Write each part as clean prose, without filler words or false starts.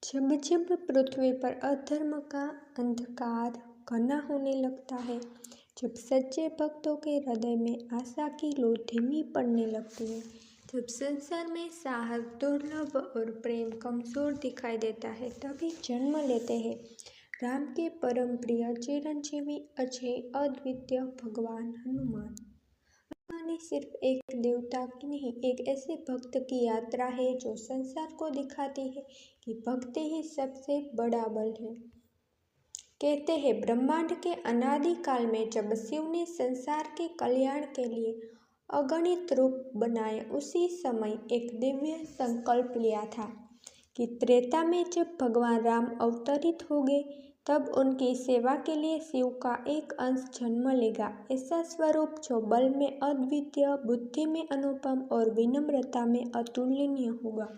जब जब पृथ्वी पर अधर्म का अंधकार घना होने लगता है, जब सच्चे भक्तों के हृदय में आशा की लौ धीमी पड़ने लगती है, जब संसार में साहस दुर्लभ और प्रेम कमजोर दिखाई देता है, तभी जन्म लेते हैं राम के परम प्रिय चिरंजीवी अजय अद्वितीय भगवान हनुमान। कहानी सिर्फ एक देवता की नहीं, एक ऐसे भक्त की यात्रा है जो संसार को दिखाती है कि भक्ति ही सबसे बड़ा बल है। कहते हैं ब्रह्मांड के अनादि काल में जब शिव ने संसार के कल्याण के लिए अगणित रूप बनाए, उसी समय एक दिव्य संकल्प लिया था कि त्रेता में जब भगवान राम अवतरित हो गए, तब उनकी सेवा के लिए शिव का एक अंश जन्म लेगा। ऐसा स्वरूप जो बल में अद्वितीय, बुद्धि में अनुपम और विनम्रता में अतुलनीय होगा।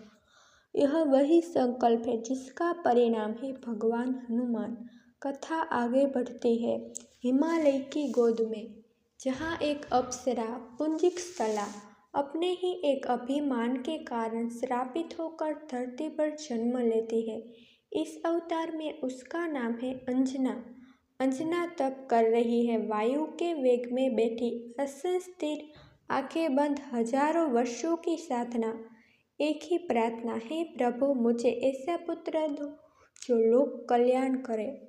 यह वही संकल्प है जिसका परिणाम है भगवान हनुमान। कथा आगे बढ़ती है हिमालय की गोद में, जहाँ एक अप्सरा पुंजिक स्थला अपने ही एक अभिमान के कारण श्रापित होकर धरती पर जन्म लेती है। इस अवतार में उसका नाम है अंजना। अंजना तप कर रही है, वायु के वेग में बैठी, असंस्थिर, आंखें बंद, हजारों वर्षों की साधना, एक ही प्रार्थना है, प्रभु मुझे ऐसा पुत्र दो जो लोक कल्याण करे।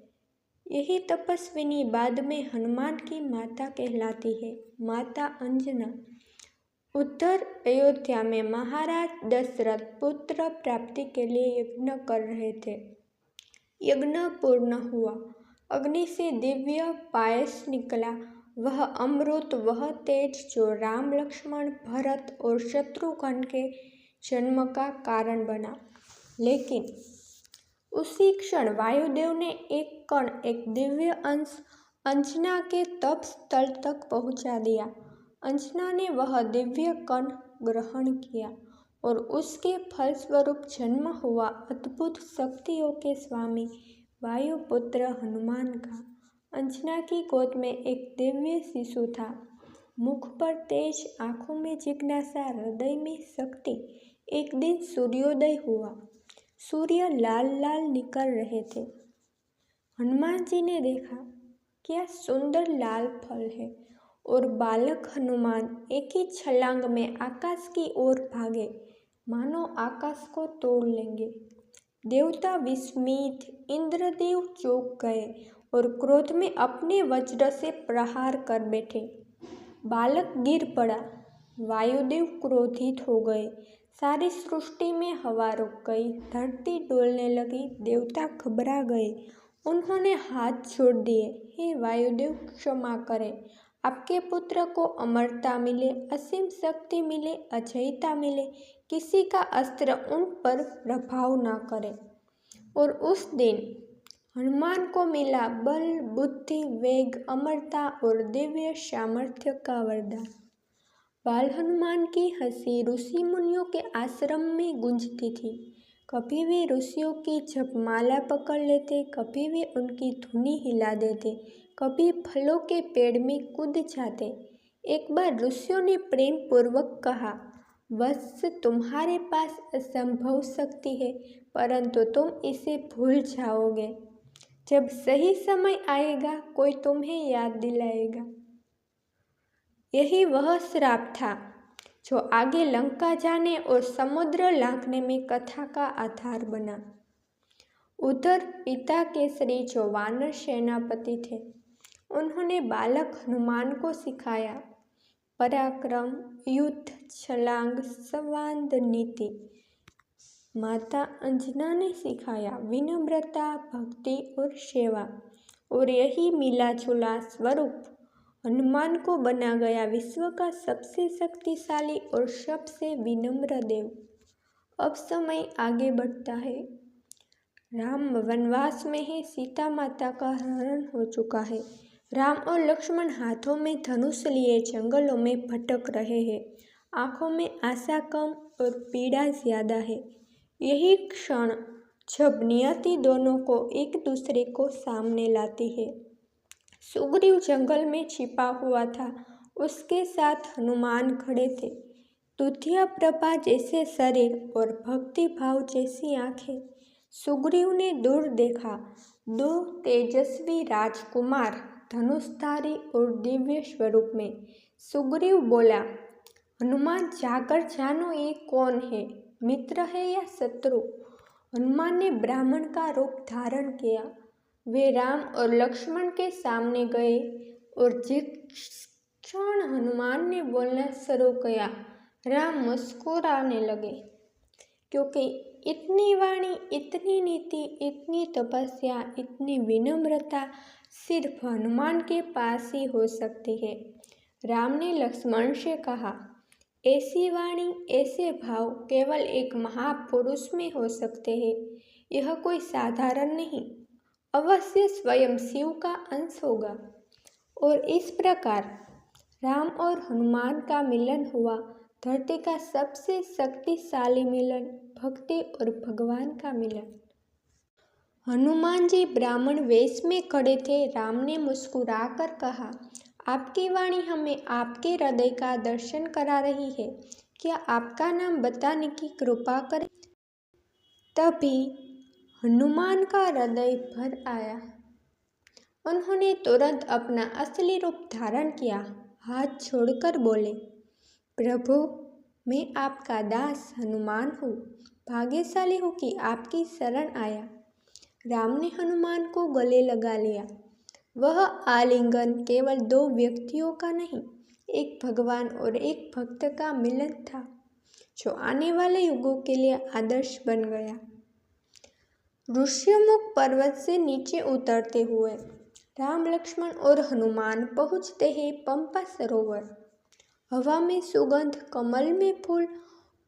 यही तपस्विनी बाद में हनुमान की माता कहलाती है, माता अंजना। उधर अयोध्या में महाराज दशरथ पुत्र प्राप्ति के लिए यज्ञ कर रहे थे। यज्ञ पूर्ण हुआ, अग्नि से दिव्य पायस निकला, वह अमृत, वह तेज जो राम, लक्ष्मण, भरत और शत्रुघ्न के जन्म का कारण बना। लेकिन उसी क्षण वायुदेव ने एक कण, एक दिव्य अंश अंजना के तप स्थल तक पहुंचा दिया। अंजना ने वह दिव्य कण ग्रहण किया और उसके फलस्वरूप जन्म हुआ अद्भुत शक्तियों के स्वामी वायुपुत्र हनुमान का। अंजना की गोद में एक दिव्य शिशु था, मुख पर तेज, आंखों में जिज्ञासा, हृदय में शक्ति। एक दिन सूर्योदय हुआ, सूर्य लाल लाल निकल रहे थे। हनुमान जी ने देखा, क्या सुंदर लाल फल है, और बालक हनुमान एक ही छलांग में आकाश की ओर भागे, मानो आकाश को तोड़ लेंगे। देवता विस्मित, इंद्रदेव चौंक गए और क्रोध में अपने वज्र से प्रहार कर बैठे। बालक गिर पड़ा, वायुदेव क्रोधित हो गए, सारी सृष्टि में हवा रुक गई, धरती डोलने लगी, देवता घबरा गए, उन्होंने हाथ जोड़ दिए, हे वायुदेव क्षमा करें, आपके पुत्र को अमरता मिले, असीम शक्ति मिले, अजयता मिले, किसी का अस्त्र उन पर प्रभाव न करे। और उस दिन हनुमान को मिला बल, बुद्धि, वेग, अमरता और दिव्य सामर्थ्य का वरदान। बाल हनुमान की हंसी ऋषि मुनियों के आश्रम में गूंजती थी। कभी वे ऋषियों की जपमाला पकड़ लेते, कभी वे उनकी धुनी हिला देते, कभी फलों के पेड़ में कूद जाते। एक बार ऋषियों ने प्रेम पूर्वक कहा, वत्स तुम्हारे पास असंभव शक्ति है, परंतु तुम इसे भूल जाओगे। जब सही समय आएगा, कोई तुम्हें याद दिलाएगा। यही वह श्राप था जो आगे लंका जाने और समुद्र लांघने में कथा का आधार बना। उधर पिता केसरी जो वानर सेनापति थे, उन्होंने बालक हनुमान को सिखाया पराक्रम, युद्ध, छलांग, संवाद नीति। माता अंजना ने सिखाया विनम्रता, भक्ति और सेवा। और यही मिला जुला स्वरूप हनुमान को बना गया विश्व का सबसे शक्तिशाली और सबसे विनम्र देव। अब समय आगे बढ़ता है। राम वनवास में है, सीता माता का हरण हो चुका है। राम और लक्ष्मण हाथों में धनुष लिए जंगलों में भटक रहे हैं। आंखों में आशा कम और पीड़ा ज्यादा है। यही क्षण जब नियति दोनों को एक दूसरे को सामने लाती है। सुग्रीव जंगल में छिपा हुआ था, उसके साथ हनुमान खड़े थे। दुधिया प्रभा जैसे शरीर और भक्ति भाव जैसी आंखें। सुग्रीव ने दूर देखा, 2 तेजस्वी राजकुमार धनुषधारी और दिव्य स्वरूप में। सुग्रीव बोला, हनुमान जाकर जानो ये कौन है, मित्र है या शत्रु। हनुमान ने ब्राह्मण का रूप धारण किया। वे राम और लक्ष्मण के सामने गए और जिस क्षण हनुमान ने बोलना शुरू किया, राम मुस्कुराने लगे, क्योंकि इतनी वाणी, इतनी नीति, इतनी तपस्या, इतनी विनम्रता सिर्फ हनुमान के पास ही हो सकती है। राम ने लक्ष्मण से कहा, ऐसी वाणी, ऐसे भाव केवल एक महापुरुष में हो सकते हैं। यह कोई साधारण नहीं, अवश्य स्वयं शिव का अंश होगा। और इस प्रकार राम और हनुमान का मिलन हुआ। धरती का सबसे शक्तिशाली मिलन, भक्ति और भगवान का मिलन। हनुमान जी ब्राह्मण वेश में खड़े थे। राम ने मुस्कुराकर कहा, आपकी वाणी हमें आपके हृदय का दर्शन करा रही है। क्या आपका नाम बताने की कृपा करें। तभी हनुमान का हृदय भर आया। उन्होंने तुरंत अपना असली रूप धारण किया, हाथ छोड़कर बोले, प्रभु, मैं आपका दास हनुमान हूँ। भाग्यशाली हूँ कि आपकी शरण आया। राम ने हनुमान को गले लगा लिया। वह आलिंगन केवल 2 व्यक्तियों का नहीं, एक भगवान और एक भक्त का मिलन था, जो आने वाले युगों के लिए आदर्श बन गया। ऋष्यमुख पर्वत से नीचे उतरते हुए राम, लक्ष्मण और हनुमान पहुँचते हैं पंपा सरोवर। हवा में सुगंध, कमल में फूल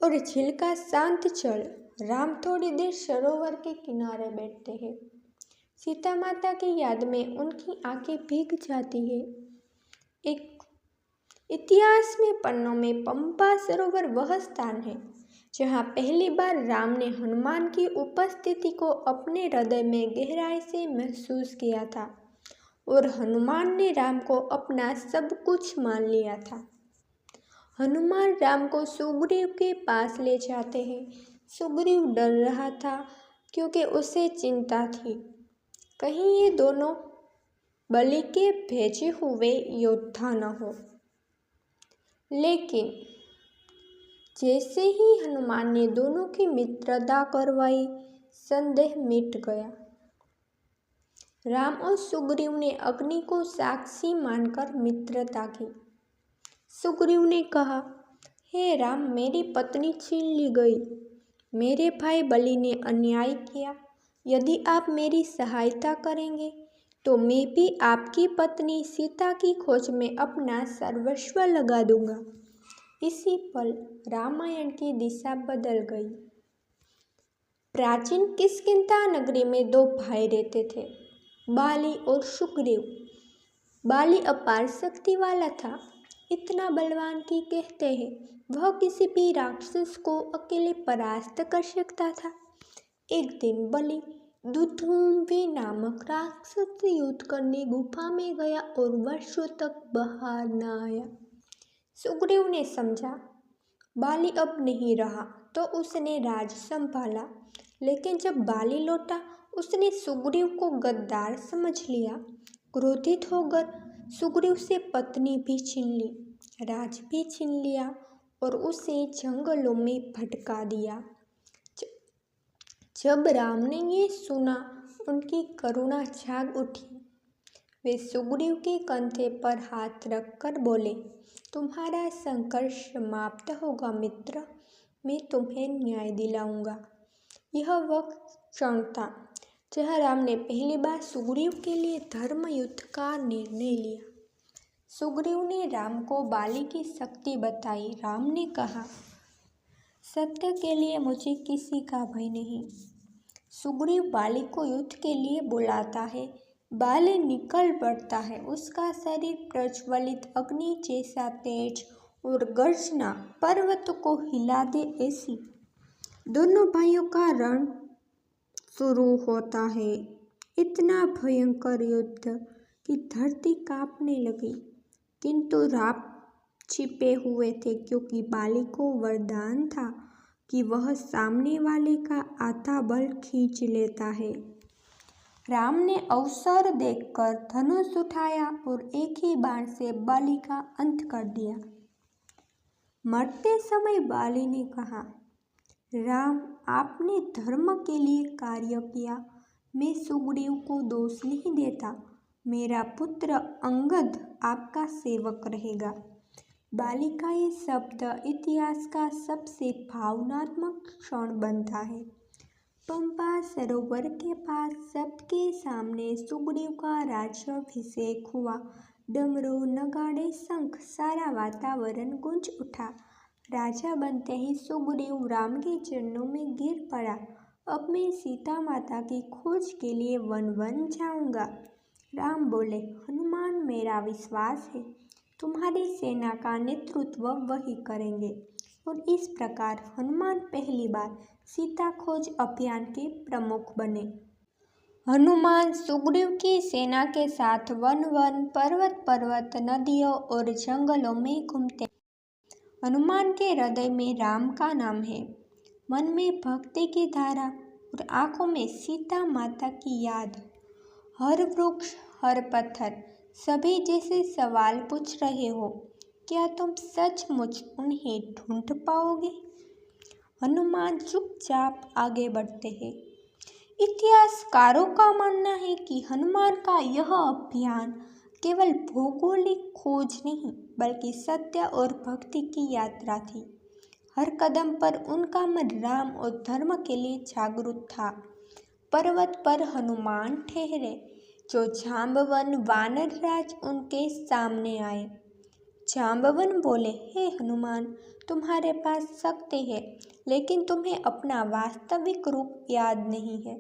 और झील का शांत जल। राम थोड़ी देर सरोवर के किनारे बैठते हैं। सीता माता की याद में उनकी आंखें भीग जाती है। एक इतिहास में पन्नों में पंपा सरोवर वह स्थान है जहाँ पहली बार राम ने हनुमान की उपस्थिति को अपने हृदय में गहराई से महसूस किया था और हनुमान ने राम को अपना सब कुछ मान लिया था। हनुमान राम को सुग्रीव के पास ले जाते हैं। सुग्रीव डर रहा था क्योंकि उसे चिंता थी, कहीं ये दोनों बलि के भेजे हुए योद्धा न हो। लेकिन जैसे ही हनुमान ने दोनों की मित्रता करवाई, संदेह मिट गया। राम और सुग्रीव ने अग्नि को साक्षी मानकर मित्रता की। सुग्रीव ने कहा, हे राम, मेरी पत्नी छीन ली गई। मेरे भाई बलि ने अन्याय किया। यदि आप मेरी सहायता करेंगे तो मैं भी आपकी पत्नी सीता की खोज में अपना सर्वस्व लगा दूंगा। इसी पल रामायण की दिशा बदल गई। प्राचीन किष्किंधा नगरी में 2 भाई रहते थे, बाली और सुग्रीव। बाली अपार शक्ति वाला था, इतना बलवान कि कहते हैं वह किसी भी राक्षस को अकेले परास्त कर सकता था। एक दिन बलि दुधुम्बी नामक राक्षस से युद्ध करने गुफा में गया और वर्षों तक बाहर न आया। सुग्रीव ने समझा बाली अब नहीं रहा, तो उसने राज संभाला। लेकिन जब बाली लौटा, उसने सुग्रीव को गद्दार समझ लिया। क्रोधित होकर सुग्रीव से पत्नी भी छीन ली, राज भी छीन लिया और उसे जंगलों में भटका दिया। जब राम ने ये सुना, उनकी करुणा जाग उठी। वे सुग्रीव के कंधे पर हाथ रखकर बोले, तुम्हारा संघर्ष समाप्त होगा मित्र, मैं तुम्हें न्याय दिलाऊंगा। यह वह क्षण था जहाँ राम ने पहली बार सुग्रीव के लिए धर्म युद्ध का निर्णय लिया। सुग्रीव ने राम को बाली की शक्ति बताई। राम ने कहा, सत्य के लिए मुझे किसी का भय नहीं। सुग्रीव बाली को युद्ध के लिए बुलाता है। बाली निकल पड़ता है। उसका शरीर प्रज्वलित अग्नि जैसा तेज और गर्जना पर्वत को हिला दे ऐसी। दोनों भाइयों का रण शुरू होता है। इतना भयंकर युद्ध कि धरती कांपने लगी, किंतु राम छिपे हुए थे क्योंकि बाली को वरदान था, कि वह सामने वाले का आधा बल खींच लेता है। राम ने अवसर देखकर धनुष उठाया और एक ही बाण से बाली का अंत कर दिया। मरते समय बाली ने कहा, राम, आपने धर्म के लिए कार्य किया। मैं सुग्रीव को दोष नहीं देता। मेरा पुत्र अंगद आपका सेवक रहेगा। बाली का ये शब्द इतिहास का सबसे भावनात्मक क्षण बनता है। पंपा सरोवर के पास सबके सामने सुग्रीव का राज्याभिषेक हुआ। डमरू, नगाड़े, शंख, सारा वातावरण गूंज उठा। राजा बनते ही सुग्रीव राम के चरणों में गिर पड़ा। अब मैं सीता माता की खोज के लिए वन जाऊंगा। राम बोले, हनुमान, मेरा विश्वास है तुम्हारी सेना का नेतृत्व वही करेंगे। और इस प्रकार हनुमान पहली बार सीता खोज अभियान के प्रमुख बने। हनुमान सुग्रीव की सेना के साथ वन, पर्वत, नदियों और जंगलों में घूमते। हनुमान के हृदय में राम का नाम है, मन में भक्ति की धारा और आंखों में सीता माता की याद। हर वृक्ष, हर पत्थर, सभी जैसे सवाल पूछ रहे हो, क्या तुम सचमुच उन्हें ढूंढ पाओगे? हनुमान चुपचाप आगे बढ़ते हैं। इतिहासकारों का मानना है कि हनुमान का यह अभियान केवल भौगोलिक खोज नहीं, बल्कि सत्य और भक्ति की यात्रा थी। हर कदम पर उनका मन राम और धर्म के लिए जागरूक था। पर्वत पर हनुमान ठहरे, जो जांबवन वानर राज उनके सामने आए। जांबवन बोले, हे हनुमान, तुम्हारे पास शक्ति है, लेकिन तुम्हें अपना वास्तविक रूप याद नहीं है।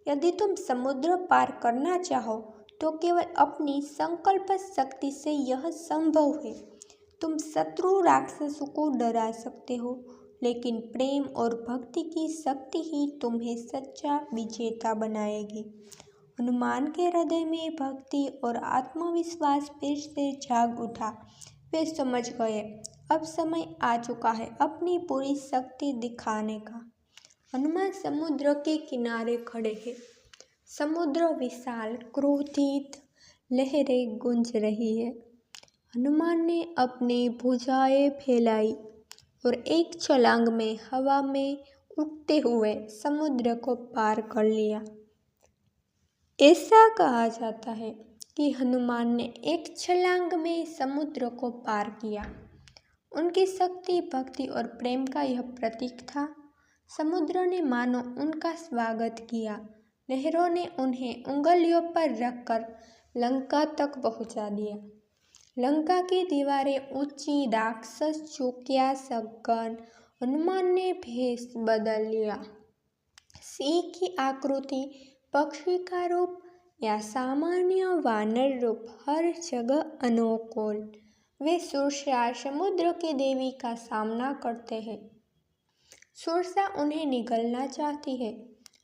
यदि तुम समुद्र पार करना चाहो तो केवल अपनी संकल्प शक्ति से यह संभव है। तुम शत्रु राक्षसों को डरा सकते हो, लेकिन प्रेम और भक्ति की शक्ति ही तुम्हें सच्चा विजेता बनाएगी। हनुमान के हृदय में भक्ति और आत्मविश्वास फिर से जाग उठा। वे समझ गए, अब समय आ चुका है अपनी पूरी शक्ति दिखाने का। हनुमान समुद्र के किनारे खड़े हैं। समुद्र विशाल, क्रोधित, लहरें गूंज रही है। हनुमान ने अपनी भुजाएं फैलाई और एक छलांग में हवा में उड़ते हुए समुद्र को पार कर लिया। ऐसा कहा जाता है कि हनुमान ने एक छलांग में समुद्र को पार किया। उनकी शक्ति, भक्ति और प्रेम का यह प्रतीक था। समुद्र ने मानो उनका स्वागत किया। लहरों ने उन्हें उंगलियों पर रखकर लंका तक पहुंचा दिया। लंका की दीवारें ऊंची, राक्षस चौकियां सघन। हनुमान ने भेष बदल लिया। सिंह की आकृति, पक्षी का रूप या सामान्य वानर रूप, हर जगह अनुकूल। वे सुरसा, समुद्र की देवी का सामना करते हैं। सुरसा उन्हें निगलना चाहती है।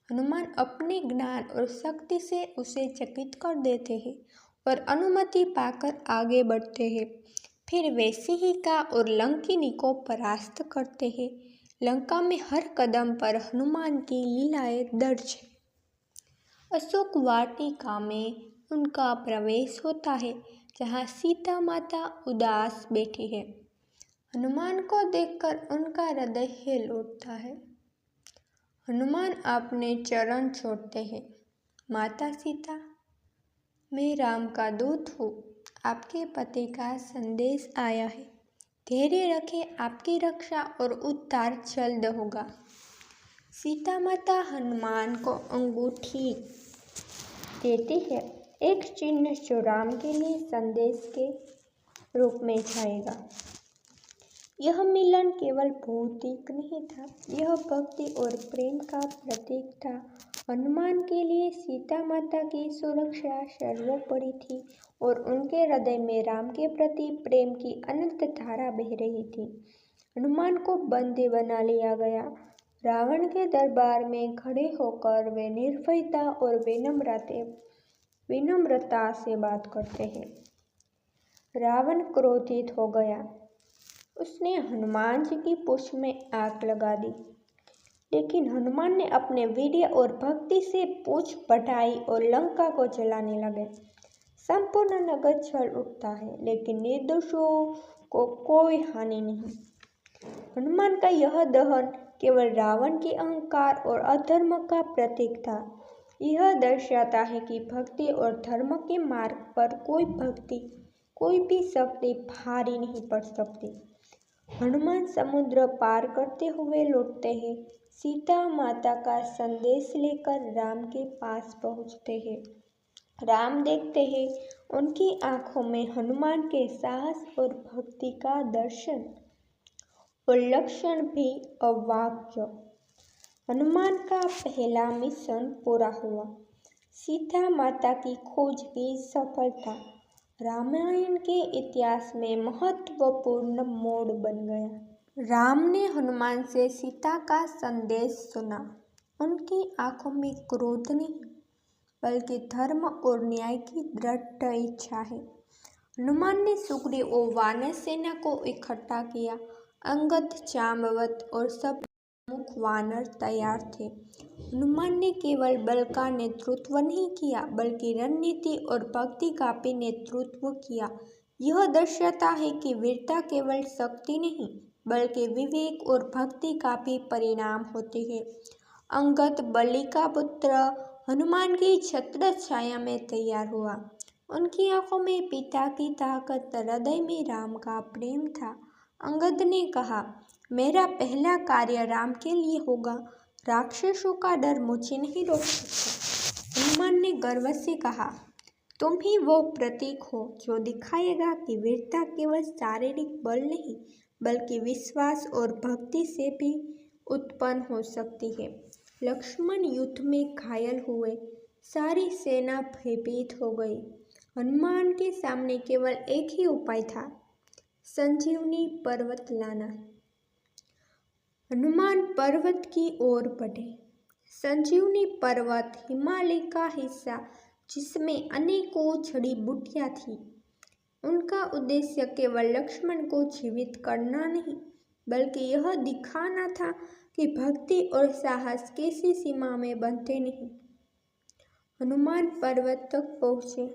हनुमान अपने ज्ञान और शक्ति से उसे चकित कर देते हैं और अनुमति पाकर आगे बढ़ते हैं। फिर वे सिंहिका और लंकिनी को परास्त करते हैं। लंका में हर कदम पर हनुमान की लीलाएं दर्ज है। अशोक वाटिका में उनका प्रवेश होता है, जहाँ सीता माता उदास बैठी है। हनुमान को देखकर उनका हृदय हिल उठता है। हनुमान अपने चरण छोड़ते हैं। माता सीता, मैं राम का दूत हूँ। आपके पति का संदेश आया है। धैर्य रखें, आपकी रक्षा और उद्धार जल्द होगा। सीता माता हनुमान को अंगूठी देती है, एक चिन्ह जो राम के लिए संदेश के रूप में जाएगा। यह मिलन केवल भौतिक नहीं था, यह भक्ति और प्रेम का प्रतीक था। हनुमान के लिए सीता माता की सुरक्षा सर्वोपरि थी और उनके हृदय में राम के प्रति प्रेम की अनंत धारा बह रही थी। हनुमान को बंदी बना लिया गया। रावण के दरबार में खड़े होकर वे निर्भयता और विनम्रता से बात करते हैं। रावण क्रोधित हो गया। उसने हनुमान जी की पूंछ में आग लगा दी। लेकिन हनुमान ने अपने वीर्य और भक्ति से पूंछ बढ़ाई और लंका को जलाने लगे। संपूर्ण नगर जल उठता है, लेकिन निर्दोषों को कोई हानि नहीं। हनुमान का यह दहन केवल रावण के अहंकार और अधर्म का प्रतीक था। यह दर्शाता है कि भक्ति और धर्म के मार्ग पर कोई भी शक्ति भारी नहीं पड़ सकती। हनुमान समुद्र पार करते हुए लौटते हैं, सीता माता का संदेश लेकर राम के पास पहुंचते हैं। राम देखते हैं, उनकी आंखों में हनुमान के साहस और भक्ति का दर्शन और लक्षण भी अवाक्य। हनुमान का पहला मिशन पूरा हुआ। सीता माता की खोज की सफलता रामायण के इतिहास में महत्वपूर्ण मोड़ बन गया। राम ने हनुमान से सीता का संदेश सुना। उनकी आंखों में क्रोध नहीं, बल्कि धर्म और न्याय की दृढ़ इच्छा है। हनुमान ने सुग्रीव और वानर सेना को इकट्ठा किया। अंगद, जाम्बवत और सब प्रमुख वानर तैयार थे। हनुमान ने केवल बल का नेतृत्व नहीं किया, बल्कि रणनीति और भक्ति का भी नेतृत्व किया। यह दर्शाता है कि वीरता केवल शक्ति नहीं, बल्कि विवेक और भक्ति का भी परिणाम होती है। अंगद, बलि का पुत्र, हनुमान की छत्र छाया में तैयार हुआ। उनकी आंखों में पिता की ताकत, हृदय में राम का प्रेम था। अंगद ने कहा, मेरा पहला कार्य राम के लिए होगा। राक्षसों का डर मुझे नहीं रोक सकता। हनुमान ने गर्व से कहा, तुम ही वो प्रतीक हो जो दिखाएगा कि वीरता केवल शारीरिक बल नहीं, बल्कि विश्वास और भक्ति से भी उत्पन्न हो सकती है। लक्ष्मण युद्ध में घायल हुए, सारी सेना भयभीत हो गई। हनुमान के सामने केवल एक ही उपाय था, संजीवनी पर्वत लाना। हनुमान पर्वत की ओर बढ़े। संजीवनी पर्वत हिमालय का हिस्सा, जिसमें अनेकों जड़ी बूटियां थी। उनका उद्देश्य केवल लक्ष्मण को जीवित करना नहीं, बल्कि यह दिखाना था कि भक्ति और साहस किसी सीमा में बंधते नहीं। हनुमान पर्वत तक पहुंचे,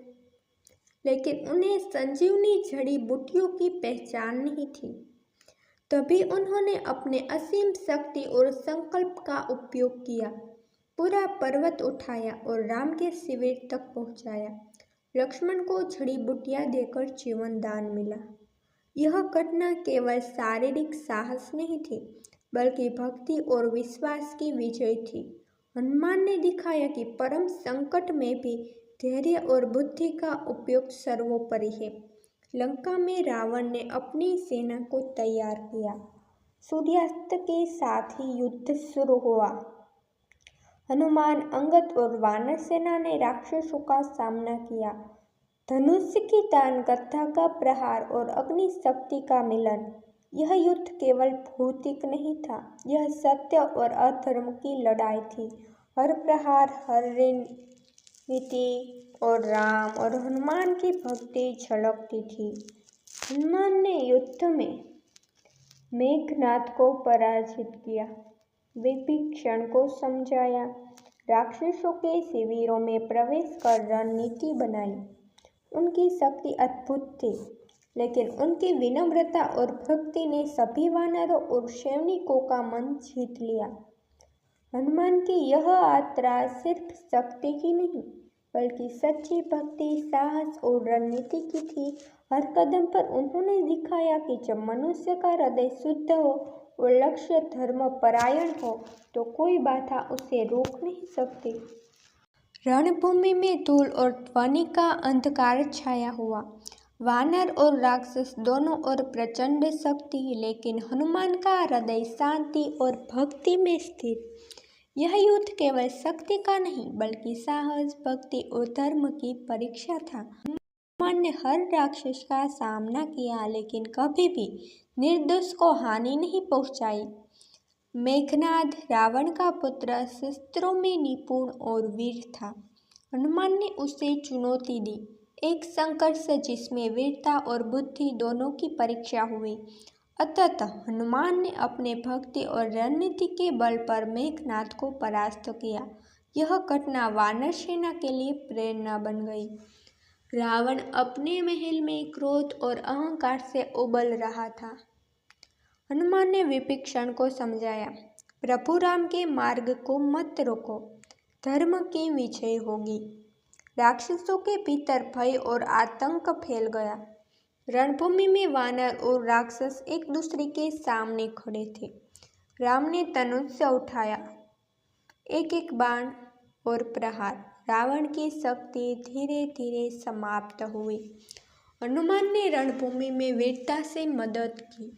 लेकिन उन्हें संजीवनी जड़ी बूटियों की पहचान नहीं थी। तभी उन्होंने अपने असीम शक्ति और संकल्प का उपयोग किया। पूरा पर्वत उठाया और राम के शिविर तक पहुंचाया। लक्ष्मण को जड़ी बूटियां देकर जीवन दान मिला। यह घटना केवल शारीरिक साहस नहीं थी, बल्कि भक्ति और विश्वास की विजय थी। हनुमान ने दिखाया कि परम संकट में भी धैर्य और बुद्धि का उपयोग सर्वोपरि है। लंका में रावण ने अपनी सेना को तैयार किया। सूर्यास्त के साथ ही युद्ध शुरू हुआ। हनुमान, अंगद और वानर सेना ने राक्षसों का सामना किया। धनुष की तान, गदा का प्रहार और अग्नि शक्ति का मिलन। यह युद्ध केवल भौतिक नहीं था, यह सत्य और अधर्म की लड़ाई थी। हर प्रहार, हर रणनीति और राम और हनुमान की भक्ति झलकती थी। हनुमान ने युद्ध में मेघनाद को पराजित किया, विभीषण को समझाया, राक्षसों के शिविरों में प्रवेश कर रणनीति बनाई। उनकी शक्ति अद्भुत थी, लेकिन उनकी विनम्रता और भक्ति ने सभी वानरों और सैनिकों का मन जीत लिया। हनुमान की यह यात्रा सिर्फ शक्ति की नहीं, बल्कि सच्ची भक्ति, साहस और रणनीति की थी। हर कदम पर उन्होंने दिखाया कि जब मनुष्य का हृदय शुद्ध हो और लक्ष्य धर्म परायण हो, तो कोई बाधा उसे रोक नहीं सकती। रणभूमि में धूल और ध्वनि का अंधकार छाया हुआ। वानर और राक्षस दोनों ओर प्रचंड शक्ति, लेकिन हनुमान का हृदय शांति और भक्ति में स्थिर। यह युद्ध केवल शक्ति का नहीं, बल्कि साहस, भक्ति और धर्म की परीक्षा था। हनुमान ने हर राक्षस का सामना किया, लेकिन कभी भी निर्दोष को हानि नहीं पहुंचाई। मेघनाद, रावण का पुत्र, शस्त्रों में निपुण और वीर था। हनुमान ने उसे चुनौती दी, एक संघर्ष जिसमें वीरता और बुद्धि दोनों की परीक्षा हुई। अंततः हनुमान ने अपने भक्ति और रणनीति के बल पर मेघनाद को परास्त किया। यह घटना वानर सेना के लिए प्रेरणा बन गई। रावण अपने महल में क्रोध और अहंकार से उबल रहा था। हनुमान ने विभीषण को समझाया, प्रभु राम के मार्ग को मत रोको, धर्म की विजय होगी। राक्षसों के भीतर भय और आतंक फैल गया। रणभूमि में वानर और राक्षस एक दूसरे के सामने खड़े थे। राम ने धनुष उठाया, एक एक बाण और प्रहार। रावण की शक्ति धीरे धीरे समाप्त हुई। हनुमान ने रणभूमि में वीरता से मदद की,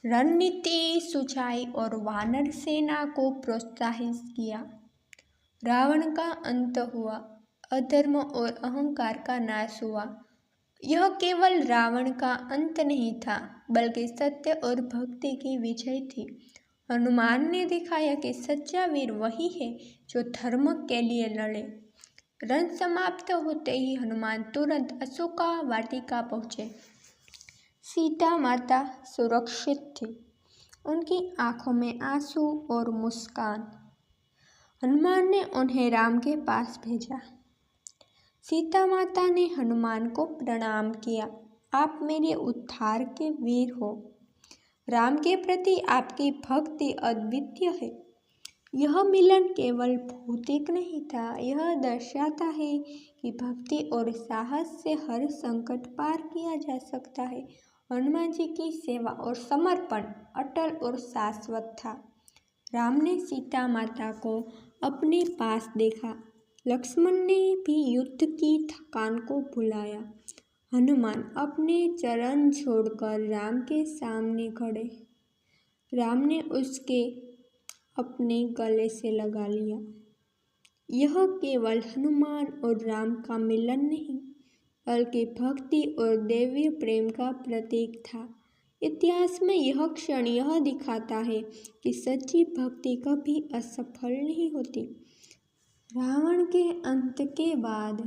रणनीति सुझाई और वानर सेना को प्रोत्साहित किया। रावण का अंत हुआ, अधर्म और अहंकार का नाश हुआ। यह केवल रावण का अंत नहीं था, बल्कि सत्य और भक्ति की विजय थी। हनुमान ने दिखाया कि सच्चा वीर वही है जो धर्म के लिए लड़े। रण समाप्त होते ही हनुमान तुरंत अशोका वाटिका पहुँचे। सीता माता सुरक्षित थी, उनकी आंखों में आंसू और मुस्कान। हनुमान ने उन्हें राम के पास भेजा। सीता माता ने हनुमान को प्रणाम किया, आप मेरे उद्धार के वीर हो। राम के प्रति आपकी भक्ति अद्वितीय है। यह मिलन केवल भौतिक नहीं था, यह दर्शाता है कि भक्ति और साहस से हर संकट पार किया जा सकता है। हनुमान जी की सेवा और समर्पण अटल और शाश्वत था। राम ने सीता माता को अपने पास देखा। लक्ष्मण ने भी युद्ध की थकान को भुलाया। हनुमान अपने चरण छोड़कर राम के सामने खड़े। राम ने उसके अपने गले से लगा लिया। यह केवल हनुमान और राम का मिलन नहीं, बल्कि भक्ति और दैवीय प्रेम का प्रतीक था। इतिहास में यह क्षण यह दिखाता है कि सच्ची भक्ति कभी असफल नहीं होती। रावण के अंत के बाद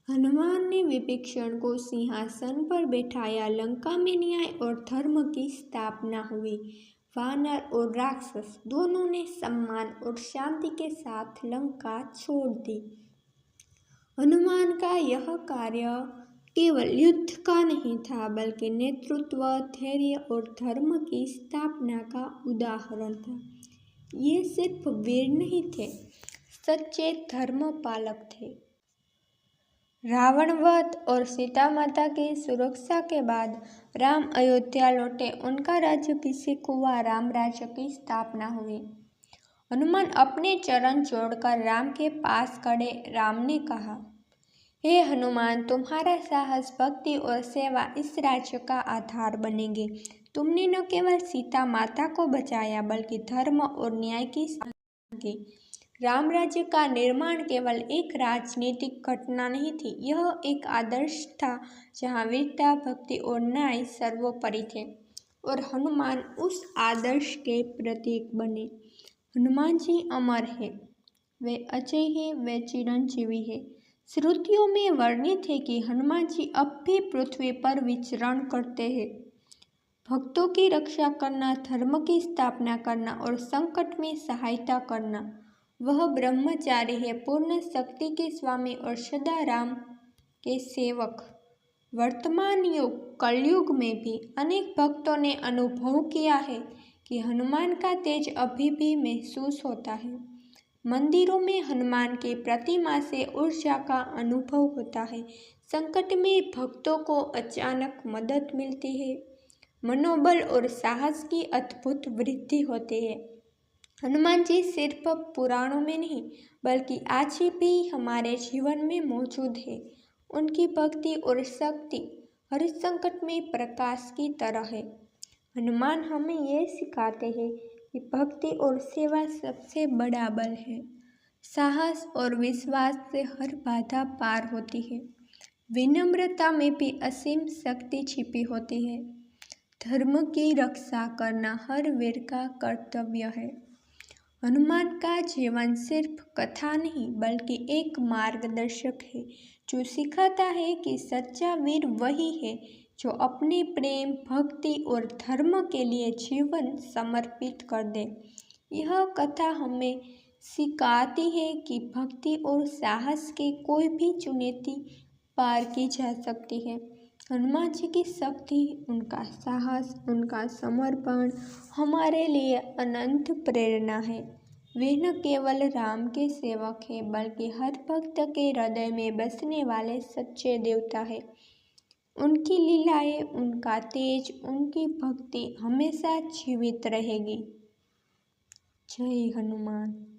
हनुमान ने विभीषण को सिंहासन पर बैठाया। लंका में न्याय और धर्म की स्थापना हुई। वानर और राक्षस दोनों ने सम्मान और शांति के साथ लंका छोड़ दी। हनुमान का यह कार्य केवल युद्ध का नहीं था, बल्कि नेतृत्व, धैर्य और धर्म की स्थापना का उदाहरण था। ये सिर्फ वीर नहीं थे, सच्चे धर्म पालक थे। रावण वध और सीता माता की सुरक्षा के बाद राम अयोध्या लौटे। उनका राज्याभिषेक हुआ, राम राज्य की स्थापना हुई। हनुमान अपने चरण जोड़कर राम के पास खड़े। राम ने कहा, हे हनुमान, तुम्हारा साहस, भक्ति और सेवा इस राज्य का आधार बनेंगे। तुमने न केवल सीता माता को बचाया, बल्कि धर्म और न्याय की स्थापना की। राम राज्य का निर्माण केवल एक राजनीतिक घटना नहीं थी, यह एक आदर्श था जहाँ वीरता, भक्ति और न्याय सर्वोपरि थे। और हनुमान उस आदर्श के प्रतीक बने। हनुमान जी अमर है, वे अजय है, वे चिरंजीवी है। श्रुतियों में वर्णित है कि हनुमान जी अब भी पृथ्वी पर विचरण करते हैं। भक्तों की रक्षा करना, धर्म की स्थापना करना और संकट में सहायता करना। वह ब्रह्मचारी है, पूर्ण शक्ति के स्वामी और सदा राम के सेवक। वर्तमान युग कलयुग में भी अनेक भक्तों ने अनुभव किया है कि हनुमान का तेज अभी भी महसूस होता है। मंदिरों में हनुमान की प्रतिमा से ऊर्जा का अनुभव होता है। संकट में भक्तों को अचानक मदद मिलती है। मनोबल और साहस की अद्भुत वृद्धि होती है। हनुमान जी सिर्फ पुराणों में नहीं, बल्कि आज भी हमारे जीवन में मौजूद है। उनकी भक्ति और शक्ति हर संकट में प्रकाश की तरह है। हनुमान हमें ये सिखाते हैं कि भक्ति और सेवा सबसे बड़ा बल है। साहस और विश्वास से हर बाधा पार होती है। विनम्रता में भी असीम शक्ति छिपी होती है। धर्म की रक्षा करना हर वीर का कर्तव्य है। हनुमान का जीवन सिर्फ कथा नहीं, बल्कि एक मार्गदर्शक है जो सिखाता है कि सच्चा वीर वही है जो अपने प्रेम, भक्ति और धर्म के लिए जीवन समर्पित कर दे। यह कथा हमें सिखाती है कि भक्ति और साहस की कोई भी चुनौती पार की जा सकती है। हनुमान जी की शक्ति, उनका साहस, उनका समर्पण हमारे लिए अनंत प्रेरणा है। वे न केवल राम के सेवक हैं, बल्कि हर भक्त के हृदय में बसने वाले सच्चे देवता है। उनकी लीलाएं, उनका तेज, उनकी भक्ति हमेशा जीवित रहेगी। जय हनुमान।